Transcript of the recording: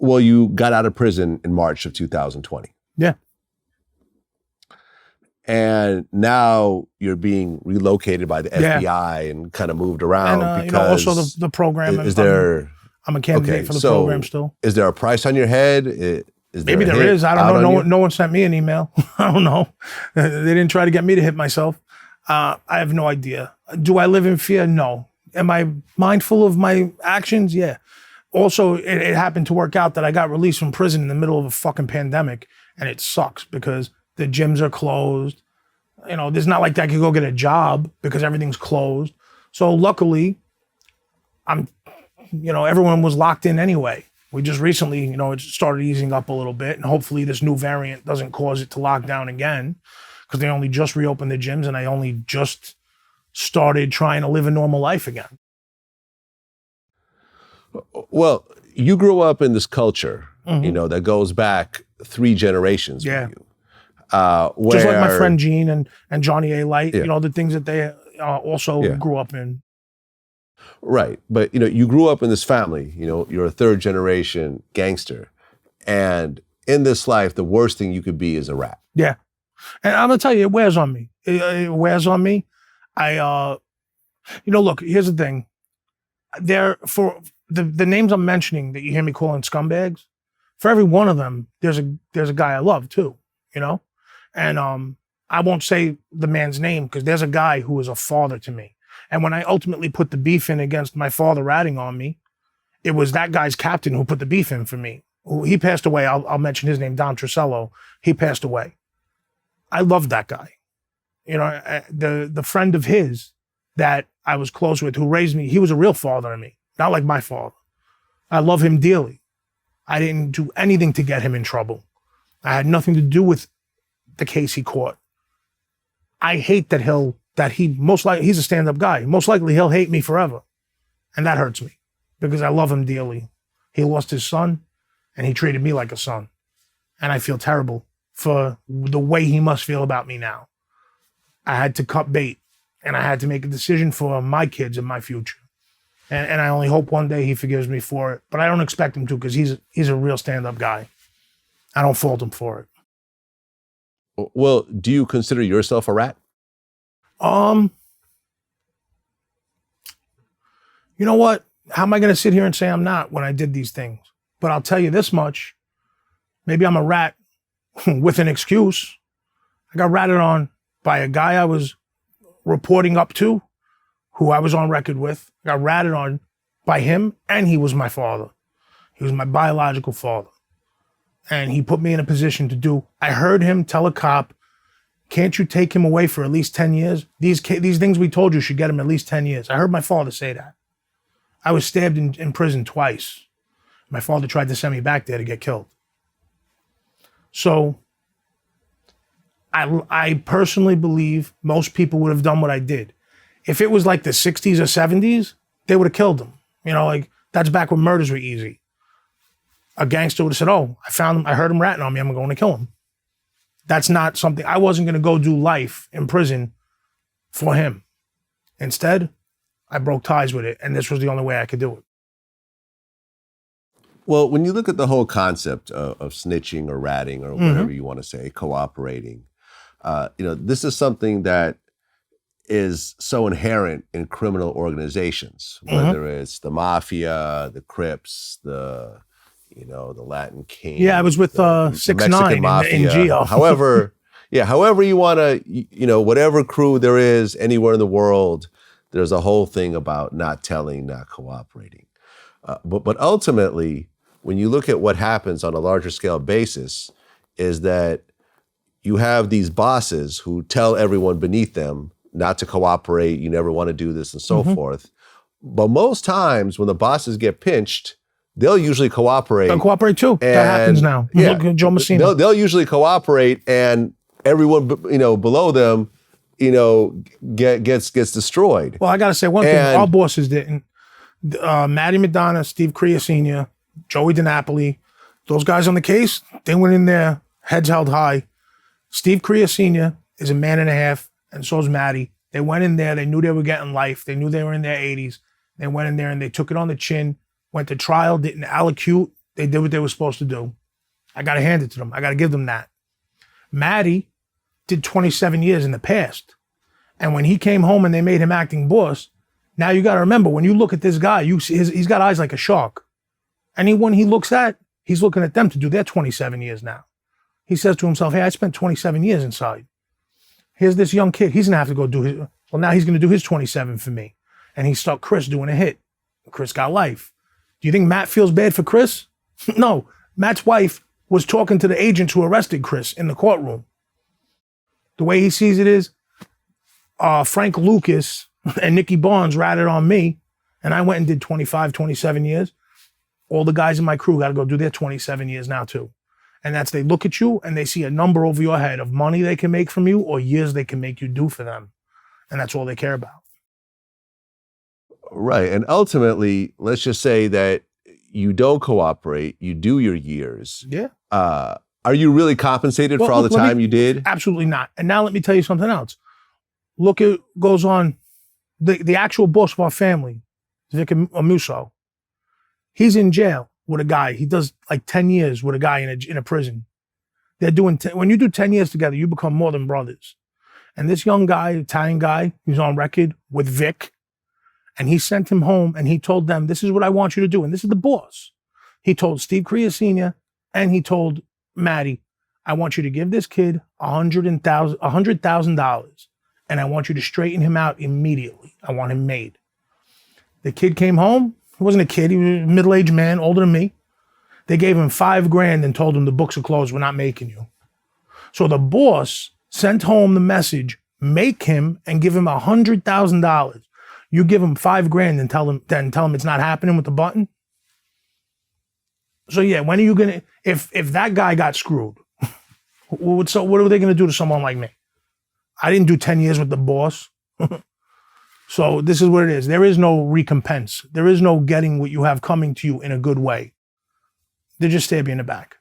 Well, you got out of prison in March of 2020. Yeah. And now you're being relocated by the FBI and kind of moved around And, because also the program. Is there? I'm a candidate for the program still. Is there a price on your head? Maybe there is. I don't know. No one sent me an email. I don't know. They didn't try to get me to hit myself. I have no idea. Do I live in fear? No. Am I mindful of my actions? Yeah. Also, it happened to work out that I got released from prison in the middle of a fucking pandemic, and it sucks because the gyms are closed. There's not like I could go get a job because everything's closed. So luckily, everyone was locked in anyway. We just recently, it started easing up a little bit, and hopefully this new variant doesn't cause it to lock down again, because they only just reopened the gyms and I only just started trying to live a normal life again. Well, you grew up in this culture, that goes back 3 generations. Yeah. For you. Just like my friend Gene and Johnny A. Light, the things that they also grew up in. Right. But, you grew up in this family, you're a 3rd generation gangster. And in this life, the worst thing you could be is a rat. Yeah. And I'm going to tell you, it wears on me. It wears on me. Look, here's the thing. For the names I'm mentioning that you hear me calling scumbags, for every one of them, there's a guy I love too, And I won't say the man's name because there's a guy who is a father to me. And when I ultimately put the beef in against my father ratting on me, it was that guy's captain who put the beef in for me. He passed away. I'll mention his name, Don Tricello. He passed away. I loved that guy. The friend of his that I was close with who raised me, he was a real father to me, not like my father. I love him dearly. I didn't do anything to get him in trouble. I had nothing to do with the case he caught. I hate that he's a stand-up guy. Most likely he'll hate me forever. And that hurts me because I love him dearly. He lost his son and he treated me like a son. And I feel terrible for the way he must feel about me now. I had to cut bait and I had to make a decision for my kids and my future. And I only hope one day he forgives me for it, but I don't expect him to because he's a real stand-up guy. I don't fault him for it. Well, do you consider yourself a rat? You know what? How am I going to sit here and say I'm not when I did these things? But I'll tell you this much. Maybe I'm a rat with an excuse. I got ratted on by a guy I was reporting up to, who I was on record with. I got ratted on by him, and he was my father. He was my biological father. And he put me in a position to do. I heard him tell a cop, can't you take him away for at least 10 years? These things we told you should get him at least 10 years. I heard my father say that. I was stabbed in prison twice. My father tried to send me back there to get killed. So I personally believe most people would have done what I did. If it was like the 60s or 70s, they would have killed him. That's back when murders were easy. A gangster would have said, oh, I found him, I heard him ratting on me, I'm going to kill him. That's not something, I wasn't going to go do life in prison for him. Instead, I broke ties with it, and this was the only way I could do it. Well, when you look at the whole concept of snitching or ratting or whatever you want to say, cooperating, this is something that is so inherent in criminal organizations, whether it's the mafia, the Crips, the Latin King. Yeah, I was with 6ix9ine in Geo. However you want to, whatever crew there is anywhere in the world, there's a whole thing about not telling, not cooperating. But ultimately, when you look at what happens on a larger scale basis, is that you have these bosses who tell everyone beneath them not to cooperate, you never want to do this, and so forth. But most times when the bosses get pinched, they'll usually cooperate. They'll cooperate too. That happens now. Look at Joe Messina. They'll usually cooperate, and everyone below them, gets destroyed. Well, I got to say one thing. Our bosses didn't. Matty Madonna, Steve Crea Sr., Joey DiNapoli, those guys on the case, they went in there, heads held high. Steve Crea Sr. is a man and a half, and so is Matty. They went in there, they knew they were getting life. They knew they were in their 80s. They went in there and they took it on the chin, went to trial, didn't allocute, They did what they were supposed to do. I got to hand it to them. I got to give them that. Maddie did 27 years in the past. And when he came home and they made him acting boss, now you got to remember, when you look at this guy, you see he's got eyes like a shark. Anyone he looks at, he's looking at them to do their 27 years now. He says to himself, hey, I spent 27 years inside. Here's this young kid. He's going to have to go do his, well, now he's going to do his 27 for me. And he stuck Chris doing a hit. Chris got life. Do you think Matt feels bad for Chris? No. Matt's wife was talking to the agents who arrested Chris in the courtroom. The way he sees it is, Frank Lucas and Nicky Barnes ratted on me, and I went and did 25, 27 years. All the guys in my crew got to go do their 27 years now too. And that's, they look at you and they see a number over your head of money they can make from you or years they can make you do for them. And that's all they care about. Right. And ultimately, let's just say that you don't cooperate, you do your years. Yeah. Are you really compensated for all the time you did? Absolutely not. And now let me tell you something else. Look, it goes on. The actual boss of our family, Vic Amuso, he's in jail with a guy. He does like 10 years with a guy in a prison. They're doing, when you do 10 years together, you become more than brothers. And this young guy, Italian guy, he's on record with Vic. And he sent him home and he told them, this is what I want you to do. And this is the boss. He told Steve Crea Sr. and he told Maddie, I want you to give this kid $100,000 and I want you to straighten him out immediately. I want him made. The kid came home. He wasn't a kid. He was a middle-aged man, older than me. They gave him $5,000 and told him the books are closed. We're not making you. So the boss sent home the message, make him and give him $100,000. You give him $5,000 and tell him it's not happening with the button. So yeah, when are you gonna? If that guy got screwed, what are they gonna do to someone like me? I didn't do 10 years with the boss. So this is what it is. There is no recompense. There is no getting what you have coming to you in a good way. They just stab you in the back.